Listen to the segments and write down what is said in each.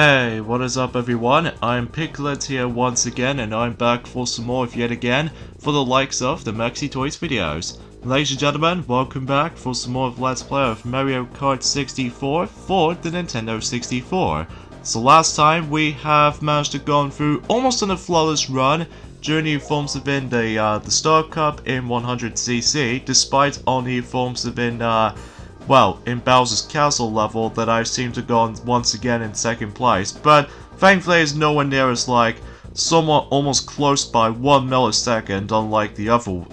Hey, what is up everyone? I'm Piglet here once again, and I'm back for some more of yet again for the likes of the Maxi Toys videos. Ladies and gentlemen, welcome back for some more of Let's Play of Mario Kart 64 for the Nintendo 64. So last time we have managed to go through almost on a flawless run during the forms within the Star Cup in 100cc, despite only forms within in Bowser's Castle level that I seem to go on once again in second place, but thankfully it's nowhere near as somewhat almost close by 1 millisecond, unlike the other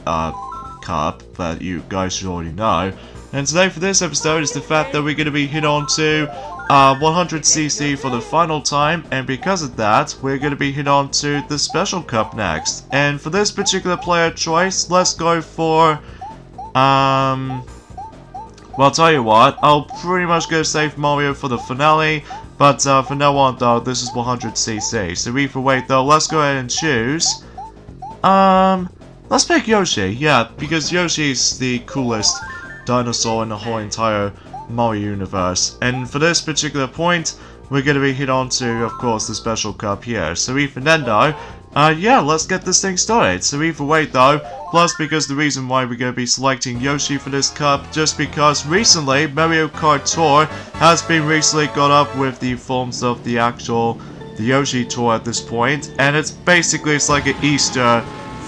cup that you guys should already know. And today for this episode is the fact that we're going to be hit on to 100cc for the final time, and because of that we're going to be hit on to the Special Cup next. And for this particular player choice, let's go for well, I'll tell you what, I'll pretty much go save Mario for the finale, but for now on though, this is 100cc. So either way though, let's go ahead and choose. Let's pick Yoshi, yeah, because Yoshi's the coolest dinosaur in the whole entire Mario universe. And for this particular point, we're going to be hit on to, of course, the Special Cup here. So even then though, yeah, let's get this thing started. So either way though, plus because the reason why we're going to be selecting Yoshi for this cup, just because recently Mario Kart Tour has been recently got up with the forms of the Yoshi Tour at this point, and it's like an Easter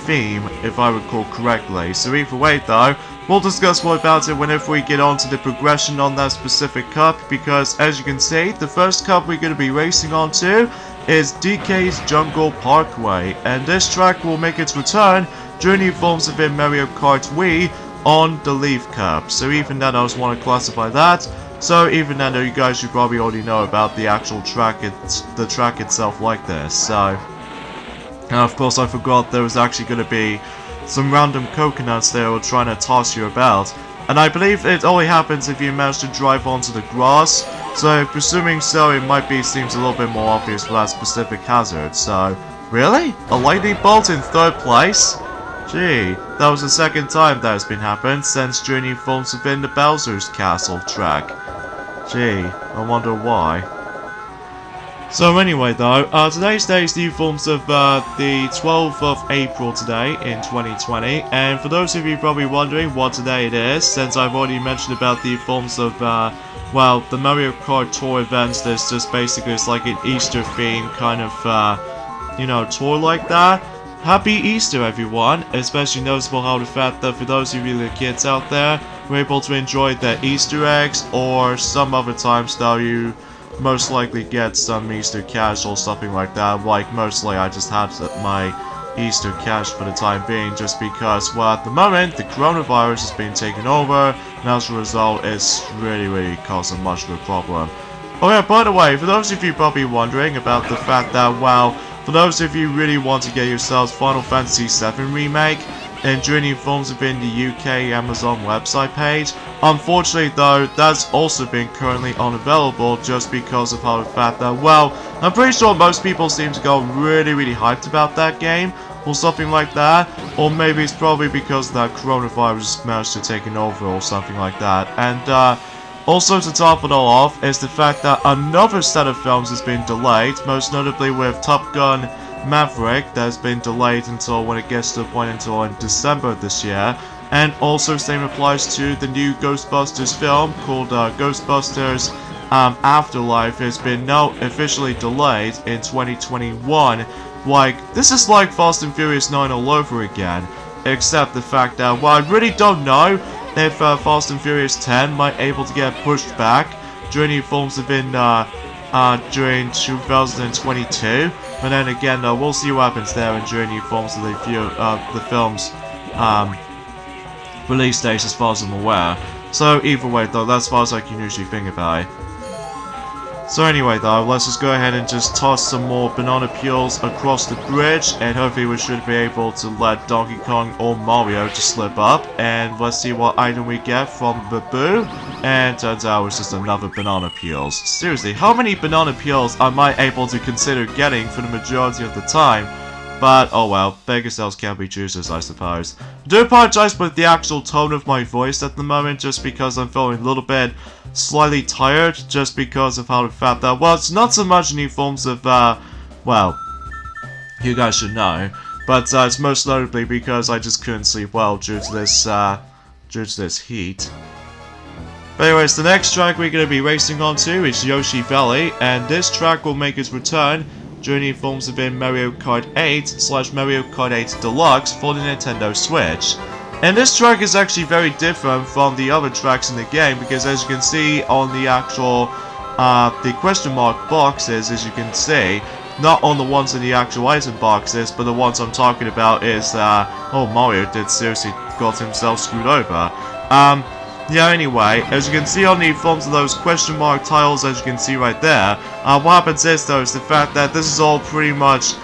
theme, if I recall correctly. So either way though, we'll discuss more about it whenever we get on to the progression on that specific cup, because as you can see, the first cup we're going to be racing on to is DK's Jungle Parkway, and this track will make its return during the forms within Mario Kart Wii on the Leaf Cup. So even then I just want to classify that. So even then you guys should probably already know about the actual track, the track itself like this. So, and of course I forgot there was actually going to be some random coconuts they were trying to toss you about. And I believe it only happens if you manage to drive onto the grass, so presuming so it might be seems a little bit more obvious for that specific hazard. So, really? A lightning bolt in third place? Gee, that was the second time that has been happened since journey forms within the Bowser's Castle track. Gee, I wonder why. So anyway though, today's day is the forms of the 12th of April today in 2020, and for those of you probably wondering what today it is, since I've already mentioned about the forms of, the Mario Kart Tour events, there's just basically it's like an Easter theme kind of, tour like that. Happy Easter everyone, especially noticeable how the fact that for those of you the kids out there, were able to enjoy the Easter eggs, or some other times though you most likely get some Easter cash or something like that. Like mostly I just had my Easter cash for the time being, just because, well, at the moment the coronavirus has been taken over, and as a result it's really causing much of a problem. Oh yeah, by the way, for those of you probably wondering about the fact that, well, for those of you really want to get yourselves Final Fantasy VII Remake, and journey forms within the UK Amazon website page. Unfortunately though, that's also been currently unavailable just because of how the fact that, well, I'm pretty sure most people seem to go really hyped about that game, or something like that, or maybe it's probably because that coronavirus managed to take it over or something like that. And also to top it all off is the fact that another set of films has been delayed, most notably with Top Gun Maverick that has been delayed until when it gets to the point until in December this year. And also same applies to the new Ghostbusters film called Ghostbusters Afterlife. Has been now officially delayed in 2021. Like, this is like Fast and Furious 9 all over again, except the fact that, well, I really don't know if Fast and Furious 10 might able to get pushed back during the forms within during 2022, but then again we'll see what happens there and during the forms of the film's release date as far as I'm aware. So either way though, that's as far as I can usually think about it. So anyway though, let's just go ahead and just toss some more banana peels across the bridge, and hopefully we should be able to let Donkey Kong or Mario just slip up, and let's see what item we get from Babu. And turns out it's just another banana peels. Seriously, how many banana peels am I able to consider getting for the majority of the time? But, oh well, beggars sales can't be choosers, I suppose. I do apologize with the actual tone of my voice at the moment, just because I'm feeling a little bit slightly tired, just because of how fat that was. Not so much any forms of, well, you guys should know. But it's most notably because I just couldn't sleep well due to this heat. But anyways, the next track we're going to be racing onto is Yoshi Valley, and this track will make its return during the forms of in Mario Kart 8 / Mario Kart 8 Deluxe for the Nintendo Switch. And this track is actually very different from the other tracks in the game, because as you can see on the actual, the question mark boxes, as you can see, not on the ones in the actual item boxes, but the ones I'm talking about is, oh, Mario did seriously got himself screwed over. Yeah, anyway, as you can see on the forms of those question mark tiles, as you can see right there, what happens is, though, is the fact that this is all pretty much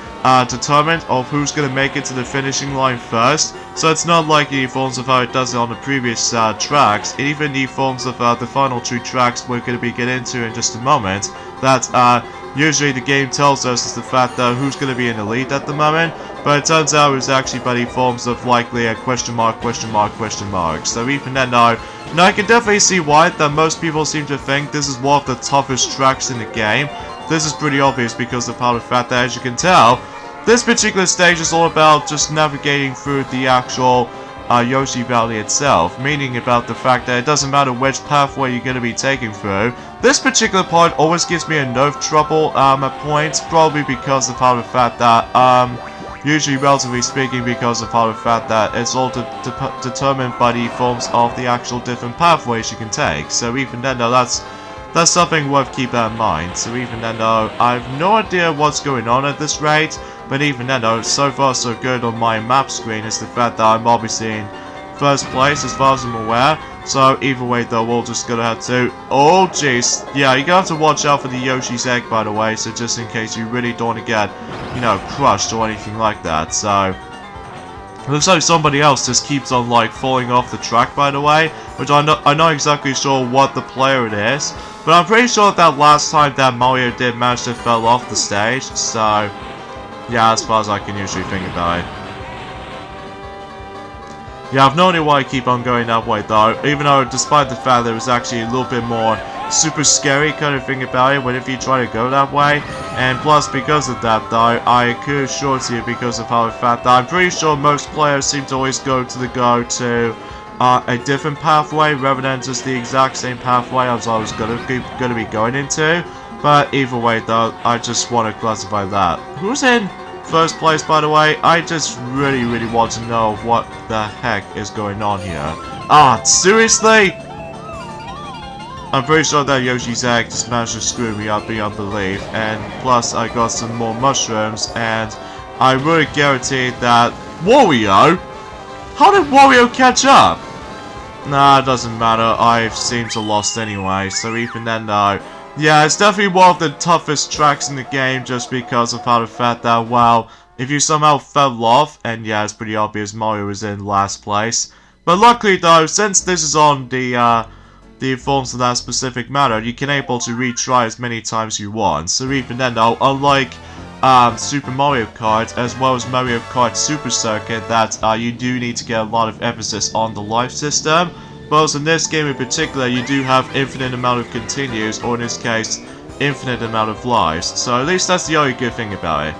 determined of who's going to make it to the finishing line first. So it's not like the forms of how it does it on the previous tracks, and even the forms of the final 2 tracks we're going to be getting into in just a moment, that usually the game tells us is the fact that who's going to be in the lead at the moment, but it turns out it was actually by the forms of likely a question mark, question mark, question mark. So even then, now I can definitely see why that most people seem to think this is one of the toughest tracks in the game. This is pretty obvious because of how the fact that, as you can tell, this particular stage is all about just navigating through the actual Yoshi Valley itself, meaning about the fact that it doesn't matter which pathway you're going to be taking through. This particular part always gives me a nerve trouble at points, probably because of how the fact that, usually relatively speaking, because of how the fact that it's all determined by the forms of the actual different pathways you can take. So even then, though, that's something worth keeping in mind. So even then, though, I have no idea what's going on at this rate, but even then, though, so far so good on my map screen is the fact that I'm obviously in first place as far as I'm aware. So either way, though, we're just gonna have to, oh jeez, yeah, you're gonna have to watch out for the Yoshi's egg, by the way, so just in case you really don't want to get, you know, crushed or anything like that. So it looks like somebody else just keeps on, like, falling off the track, by the way, which I'm not exactly sure what the player it is, but I'm pretty sure that last time that Mario did manage to fall off the stage. So yeah, as far as I can usually think about it. Yeah, I've no idea why I keep on going that way, though, even though despite the fact there was actually a little bit more super scary kind of thing about it whenever you try to go that way. And plus, because of that, though, I could assure to you, because of how the fact that I'm pretty sure most players seem to always go to a different pathway rather than just the exact same pathway as I was gonna be going into. But either way, though, I just want to classify that. Who's in first place, by the way? I just really want to know what the heck is going on here. Ah, seriously? I'm pretty sure that Yoshi's egg just managed to screw me up beyond belief, and plus I got some more mushrooms, and I really guarantee that Wario? How did Wario catch up? Nah, it doesn't matter. I seem to lost anyway, so even then, though. Yeah, it's definitely one of the toughest tracks in the game, just because of how the fact that, well, if you somehow fell off, and yeah, it's pretty obvious Mario was in last place. But luckily, though, since this is on the forms of that specific matter, you can able to retry as many times you want. So even then, though, unlike Super Mario Kart, as well as Mario Kart Super Circuit, that you do need to get a lot of emphasis on the life system. But in this game in particular, you do have infinite amount of continues, or in this case, infinite amount of lives. So at least that's the only good thing about it.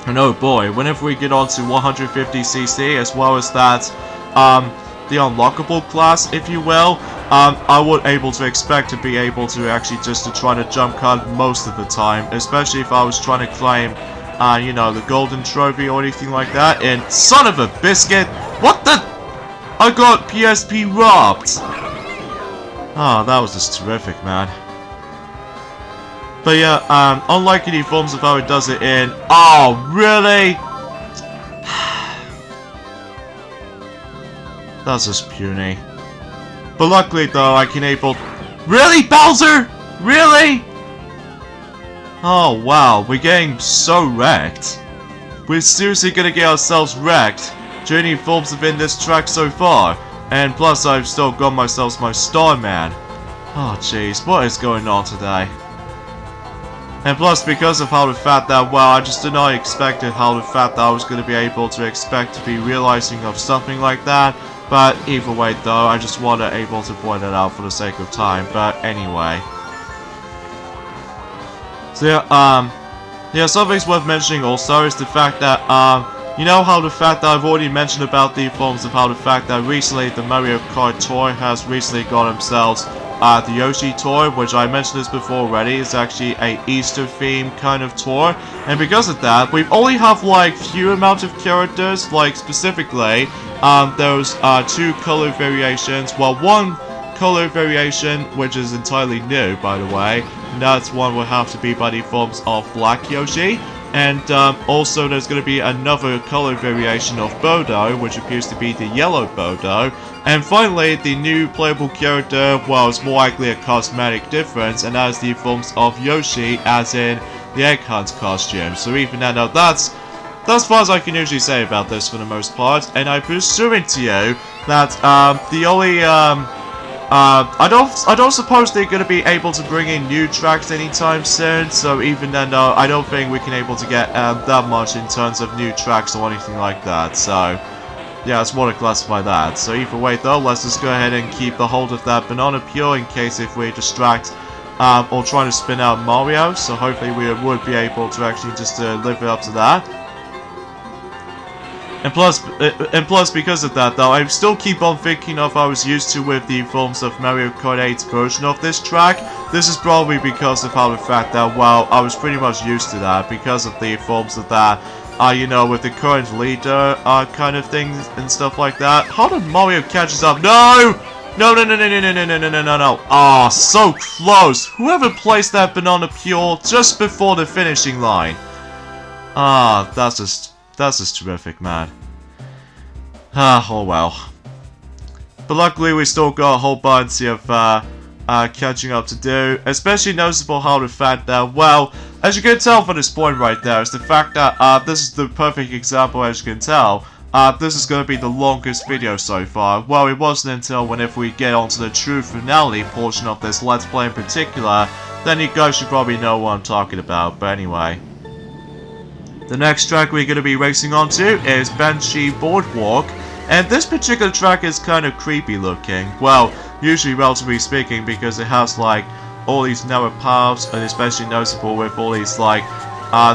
And oh boy, whenever we get on to 150cc, as well as that, the unlockable class, if you will, I would able to expect to be able to actually just to try to jump cut most of the time, especially if I was trying to claim, you know, the golden trophy or anything like that. And son of a biscuit, what the? I got PSP robbed! Oh, that was just terrific, man. But yeah, unlike any forms of how it does it in... Oh, really? That's just puny. But luckily, though, I can able... Really, Bowser? Really? Oh, wow, we're getting so wrecked. We're seriously gonna get ourselves wrecked. Journey forms have been this track so far, and plus I've still got myself my Starman. Oh jeez, what is going on today? And plus, because of how the fact that, well, I just did not expect it, how the fact that I was going to be able to expect to be realizing of something like that. But either way though, I just wanted able to point it out for the sake of time. But anyway. So yeah, something's worth mentioning also is the fact that, you know how the fact that I've already mentioned about the forms of how the fact that recently the Mario Kart toy has recently got themselves the Yoshi toy, which I mentioned this before already, is actually a Easter theme kind of toy, and because of that, we only have like few amount of characters, like specifically, those two color variations, well, one color variation, which is entirely new, by the way, and that's one will have to be by the forms of Black Yoshi. And also there's going to be another color variation of Bodo, which appears to be the yellow Bodo. And finally, the new playable character, well, it's more likely a cosmetic difference, and that is the forms of Yoshi, as in the Egg Hunt costume. So even now, that's as far as I can usually say about this for the most part. And I'm presuming to you that the only I don't suppose they're going to be able to bring in new tracks anytime soon, so even then, no, I don't think we can able to get that much in terms of new tracks or anything like that, so yeah, I just want to classify that. So either way though, let's just go ahead and keep the hold of that banana peel in case if we distract or try to spin out Mario, so hopefully we would be able to actually just live up to that. And plus, because of that though, I still keep on thinking of I was used to with the forms of Mario Kart 8's version of this track. This is probably because of how the fact that, well, I was pretty much used to that because of the forms of that, you know, with the current leader, kind of things and stuff like that. How did Mario catches up? No! No, no, no, no, no, no, no, no, no, no, no. Ah, so close. Whoever placed that banana peel just before the finishing line. Ah, that's just terrific, man. Ah, oh well. But luckily we still got a whole bunch of catching up to do. Especially noticeable how the fact that, well, as you can tell from this point right there, is the fact that this is the perfect example, as you can tell. This is going to be the longest video so far. Well, it wasn't until whenever we get onto the true finale portion of this Let's Play in particular, then you guys should probably know what I'm talking about. But anyway. The next track we're going to be racing onto is Banshee Boardwalk, and this particular track is kind of creepy looking. Well, usually relatively speaking, because it has like all these narrow paths, and especially noticeable with all these like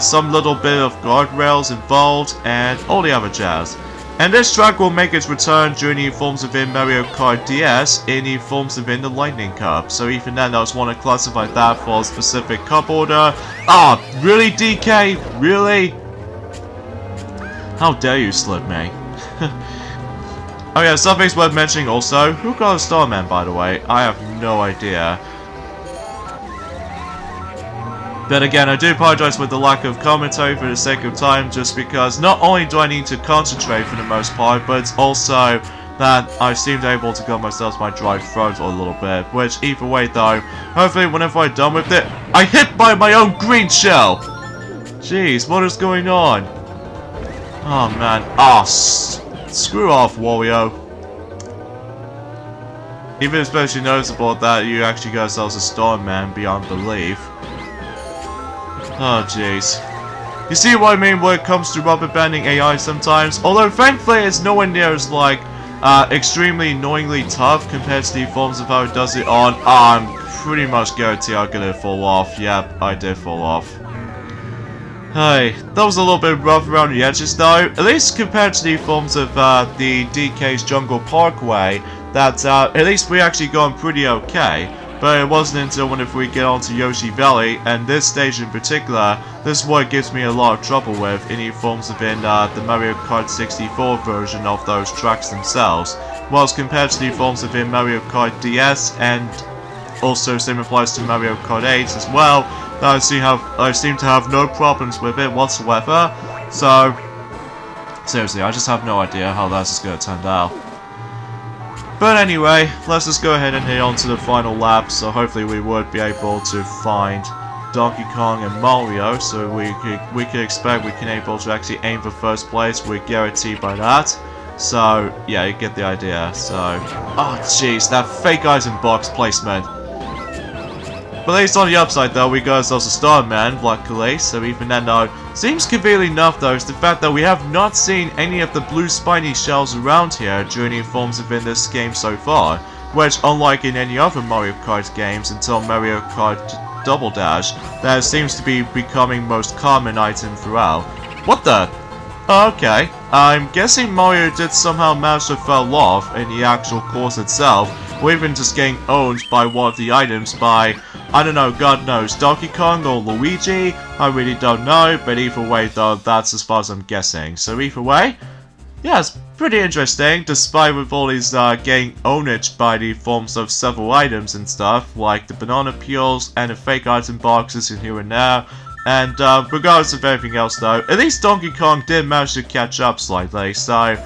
some little bit of guardrails involved, and all the other jazz. And this track will make its return during the forms within Mario Kart DS in the forms within the Lightning Cup. So even then I just want to classify that for a specific cup order. Ah, really DK? Really? How dare you slip me? Oh yeah, something's worth mentioning also. Who got a Starman, by the way? I have no idea. But again, I do apologize for the lack of commentary for the sake of time, just because not only do I need to concentrate for the most part, but it's also that I seemed able to got myself my dry throat a little bit, which either way though, hopefully whenever I'm done with it, I hit by my own green shell! Jeez, what is going on? Oh man, screw off, Wario. Even especially noticeable that you actually got yourselves a Starman beyond belief. Oh jeez. You see what I mean when it comes to rubber banding AI sometimes? Although thankfully it's nowhere near as like extremely annoyingly tough compared to the forms of how it does it on. I'm pretty much guaranteed I'm gonna fall off. Yep, I did fall off. Hey, that was a little bit rough around the edges though, at least compared to the forms of the DK's Jungle Parkway, that at least we actually gone pretty okay. But it wasn't until whenever we get onto Yoshi Valley, and this stage in particular, this is what gives me a lot of trouble with any forms within the Mario Kart 64 version of those tracks themselves, whilst compared to the forms within Mario Kart DS, and also same applies to Mario Kart 8 as well, I seem to have no problems with it whatsoever. So seriously, I just have no idea how that's just going to turn out. But anyway, let's just go ahead and head on to the final lap. So hopefully we would be able to find Donkey Kong and Mario. So we could expect we can able to actually aim for first place. We're guaranteed by that. So yeah, you get the idea. So oh jeez, that fake item box placement. But at least on the upside though, we got ourselves a Starman, luckily, so even then though, seems conveniently enough though is the fact that we have not seen any of the blue spiny shells around here during the forms within this game so far, which unlike in any other Mario Kart games until Mario Kart Double Dash, that seems to be becoming most common item throughout. What the? Oh, okay, I'm guessing Mario did somehow manage to fall off in the actual course itself, or even just getting owned by one of the items by, I don't know, God knows, Donkey Kong or Luigi? I really don't know, but either way though, that's as far as I'm guessing. So either way, yeah, it's pretty interesting, despite with all these getting ownage by the forms of several items and stuff, like the banana peels and the fake item boxes in here and there. And regardless of everything else though, at least Donkey Kong did manage to catch up slightly, so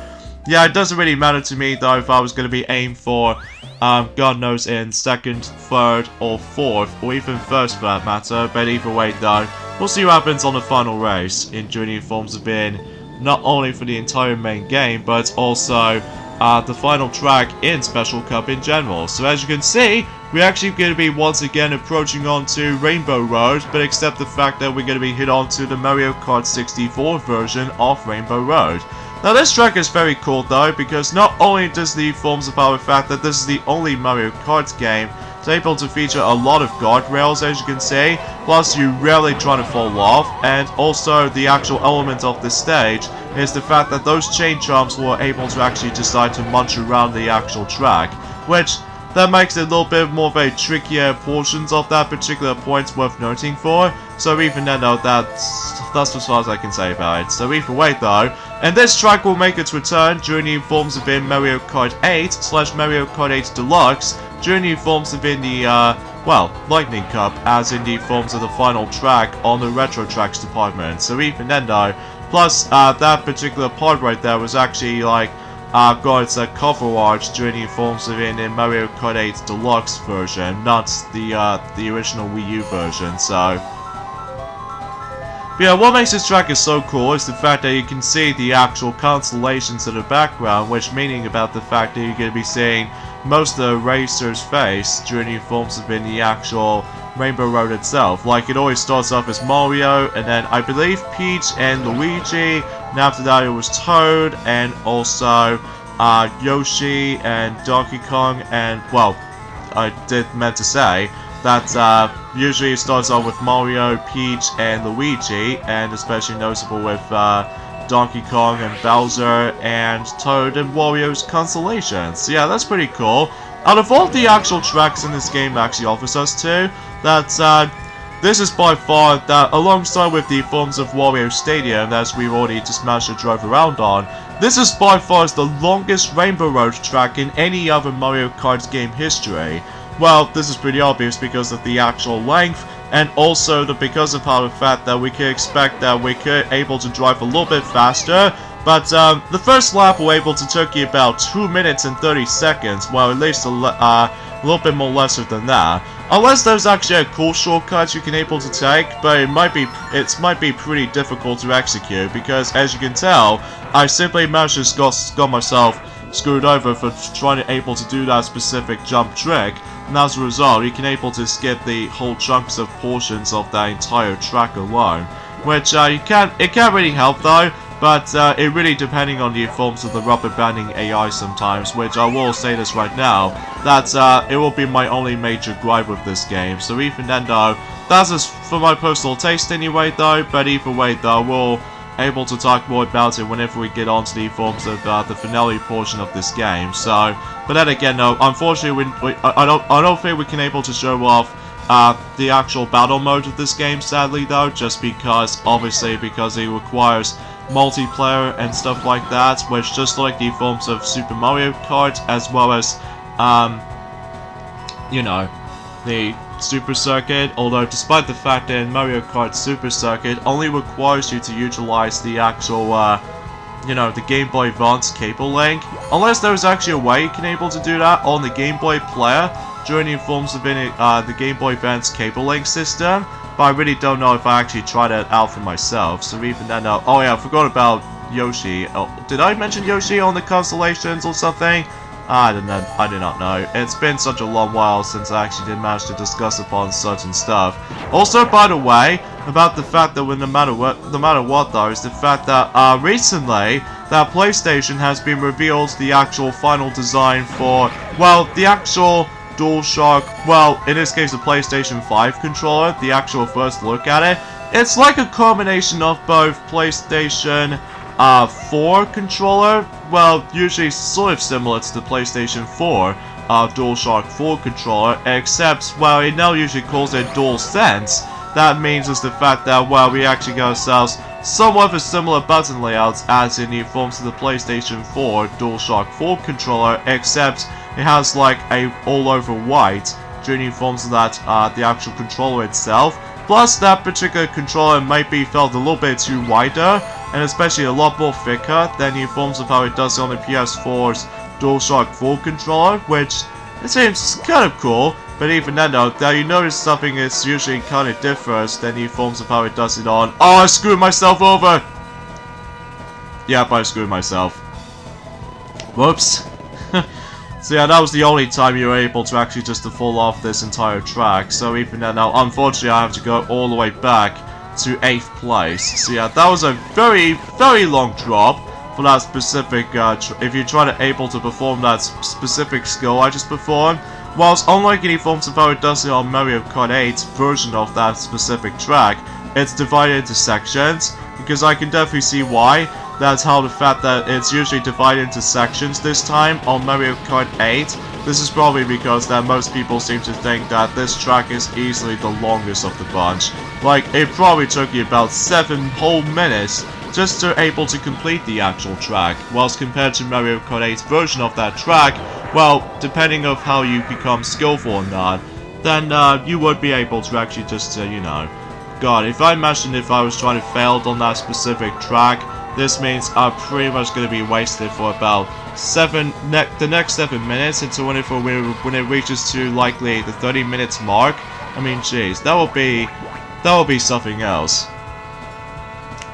yeah, it doesn't really matter to me though if I was going to be aimed for, God knows, in second, third, or fourth, or even first for that matter, but either way though, we'll see what happens on the final race in Junior Forms of Being, not only for the entire main game, but also the final track in Special Cup in general. So as you can see, we're actually going to be once again approaching onto Rainbow Road, but except the fact that we're going to be hit onto the Mario Kart 64 version of Rainbow Road. Now this track is very cool though, because not only does the forms about the fact that this is the only Mario Kart game it's able to feature a lot of guardrails, as you can see, plus you rarely try to fall off, and also the actual element of this stage is the fact that those chain jumps were able to actually decide to munch around the actual track, which that makes it a little bit more of a trickier portions of that particular point worth noting for. So even then though, that's as far as I can say about it. So either way though, and this track will make its return during the forms of in Mario Kart 8 / Mario Kart 8 Deluxe, during the forms of in the, well, Lightning Cup, as in the forms of the final track on the Retro Tracks department. So even then though, plus that particular part right there was actually like, got its cover art during the forms of in Mario Kart 8 Deluxe version, not the original Wii U version, so. But yeah, what makes this track is so cool is the fact that you can see the actual constellations in the background, which meaning about the fact that you're going to be seeing most of the racer's face during the forms of in the actual Rainbow Road itself. Like, it always starts off as Mario, and then I believe Peach and Luigi, and after that it was Toad, and also Yoshi and Donkey Kong, and, well, I did meant to say that usually it starts off with Mario, Peach, and Luigi, and especially noticeable with Donkey Kong and Bowser and Toad and Wario's constellations. So yeah, that's pretty cool. Out of all the actual tracks in this game actually offers us to, that this is by far, that alongside with the forms of Wario Stadium that we've already just managed to drive around on, this is by far the longest Rainbow Road track in any other Mario Kart game history. Well, this is pretty obvious because of the actual length, and also because of how the fact that we could expect that we could able to drive a little bit faster, but the first lap we're able to take you about 2 minutes and 30 seconds, well at least a little bit more lesser than that. Unless there's actually a cool shortcut you can able to take, but it might be pretty difficult to execute, because as you can tell, I simply managed to got myself screwed over for trying to able to do that specific jump trick, and as a result you can able to skip the whole chunks of portions of that entire track alone, which it can't really help though, but it really depending on the forms of the rubber banding AI sometimes, which I will say this right now, that it will be my only major gripe with this game. So even then though, that's just for my personal taste anyway though, but either way though, we'll able to talk more about it whenever we get onto the forms of the finale portion of this game. So, but then again, no, unfortunately, I don't think we can able to show off the actual battle mode of this game. Sadly, though, just because obviously because it requires multiplayer and stuff like that, which just like the forms of Super Mario Kart as well as you know, the Super Circuit, although despite the fact that in Mario Kart Super Circuit only requires you to utilize the actual, you know, the Game Boy Advance cable link, unless there's actually a way you can able to do that on the Game Boy player during the forms of the Game Boy Advance cable link system, but I really don't know if I actually tried it out for myself, so even then, oh yeah, I forgot about Yoshi. Oh, did I mention Yoshi on the constellations or something? I do not know. It's been such a long while since I actually did manage to discuss upon certain stuff. Also, by the way, about the fact that no matter what though, is the fact that recently that PlayStation has been revealed the actual final design for, well, the actual DualShock, well, in this case the PlayStation 5 controller, the actual first look at it. It's like a combination of both PlayStation 4 controller, well, usually sort of similar to the PlayStation 4 DualShock 4 controller, except, well, it now usually calls it DualSense. That means is the fact that, well, we actually got ourselves somewhat of a similar button layout as in the forms of the PlayStation 4 DualShock 4 controller, except it has like a all-over white during the forms of that, the actual controller itself. Plus, that particular controller might be felt a little bit too wider, and especially a lot more thicker than the forms of how it does on the PS4's DualShock 4 controller, which it seems kind of cool, but even then though, that you notice something is usually kind of differs than the forms of how it does it on. Oh, I screwed myself over! Yep, I screwed myself. Whoops. So yeah, that was the only time you were able to actually just to fall off this entire track. So even then now, unfortunately, I have to go all the way back to 8th place. So yeah, that was a very, very long drop for that specific, if you try to able to perform that specific skill I just performed. Whilst unlike any forms of how it does it on Mario Kart 8's version of that specific track, it's divided into sections, because I can definitely see why. That's how the fact that it's usually divided into sections this time on Mario Kart 8. This is probably because that most people seem to think that this track is easily the longest of the bunch. Like, it probably took you about 7 whole minutes just to able to complete the actual track, whilst compared to Mario Kart 8's version of that track, well, depending on how you become skillful or not, then you would be able to actually just, you know, God, if I imagine if I was trying to fail on that specific track, this means I'm pretty much going to be wasted for about the next 7 minutes until when it reaches to likely the 30 minutes mark. I mean, jeez, that will be something else.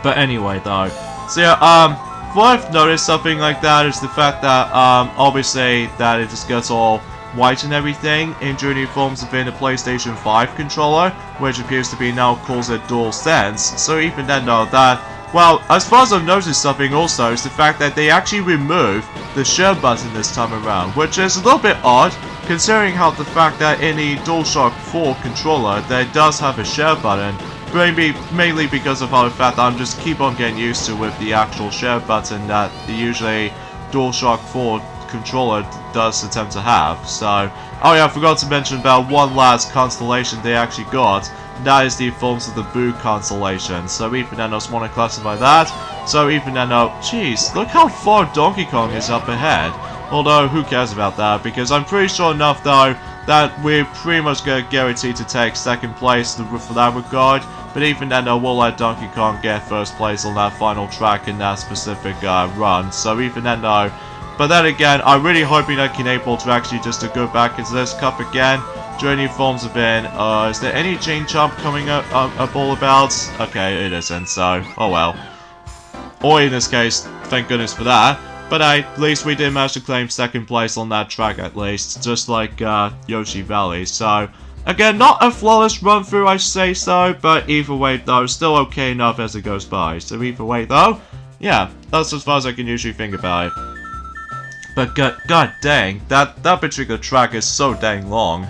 But anyway, though, so yeah, what I've noticed something like that is the fact that obviously that it just gets all white and everything in during forms within the PlayStation 5 controller, which appears to be now calls it DualSense. So even then though, that, well, as far as I've noticed something also is the fact that they actually removed the share button this time around, which is a little bit odd considering how the fact that in the DualShock 4 controller that it does have a share button, mainly because of how the fact that I'm just keep on getting used to with the actual share button that the usually DualShock 4 controller does attempt to have. So, oh yeah, I forgot to mention about one last constellation they actually got. That is the forms of the Boo constellation. So even then, I just want to classify that. So even then, jeez, look how far Donkey Kong is up ahead. Although, who cares about that? Because I'm pretty sure enough, though, that we're pretty much guaranteed to take second place for that regard. But even then, we'll let Donkey Kong get first place on that final track in that specific run. So even then, though. But then again, I'm really hoping I can able to actually just to go back into this cup again. Journey forms have been, is there any chain jump coming up all about? Okay, it isn't, so, oh well. Or in this case, thank goodness for that. But at least we did manage to claim second place on that track at least, just like Yoshi Valley. So, again, not a flawless run through, I say so, but either way though, still okay enough as it goes by. So either way though, yeah, that's as far as I can usually think about it. But god dang, that particular track is so dang long.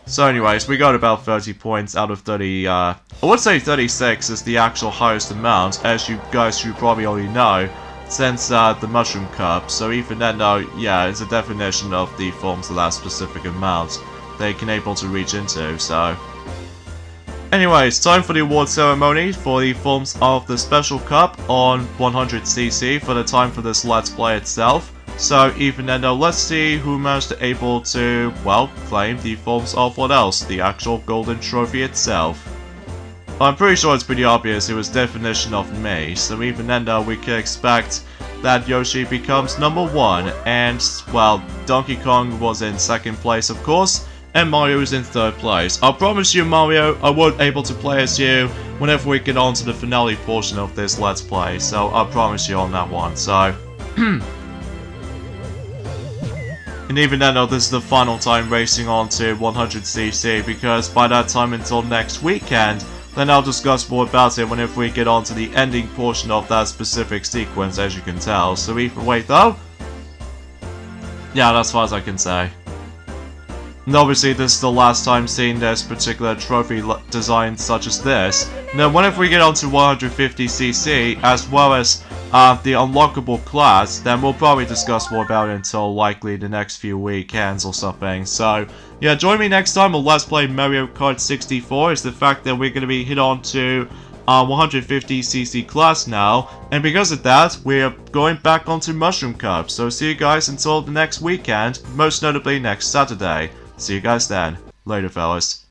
So anyways, we got about 30 points out of 30, I would say 36 is the actual highest amount, as you guys should probably already know, since the Mushroom Cup. So even then though, yeah, it's a definition of the forms of that specific amount they can able to reach into, so. Anyways, time for the award ceremony for the forms of the Special Cup on 100cc for the time for this Let's Play itself. So even then though, let's see who managed to able to, well, claim the forms of what else, the actual golden trophy itself. I'm pretty sure it's pretty obvious it was definition of me, so even then though we can expect that Yoshi becomes number 1, and, well, Donkey Kong was in second place of course, and Mario is in third place. I'll promise you Mario, I won't able to play as you whenever we get on to the finale portion of this Let's Play, so I'll promise you on that one, so. And even then, this is the final time racing on to 100cc, because by that time until next weekend, then I'll discuss more about it whenever we get on to the ending portion of that specific sequence, as you can tell. So either way though, yeah, that's as far as I can say. And obviously this is the last time seeing this particular trophy design such as this. Now whenever we get onto 150cc, as well as the unlockable class, then we'll probably discuss more about it until likely the next few weekends or something. So yeah, join me next time on Let's Play Mario Kart 64. Is the fact that we're going to be hit on to 150cc class now, and because of that, we're going back onto Mushroom Cup. So see you guys until the next weekend, most notably next Saturday. See you guys then. Later, fellas.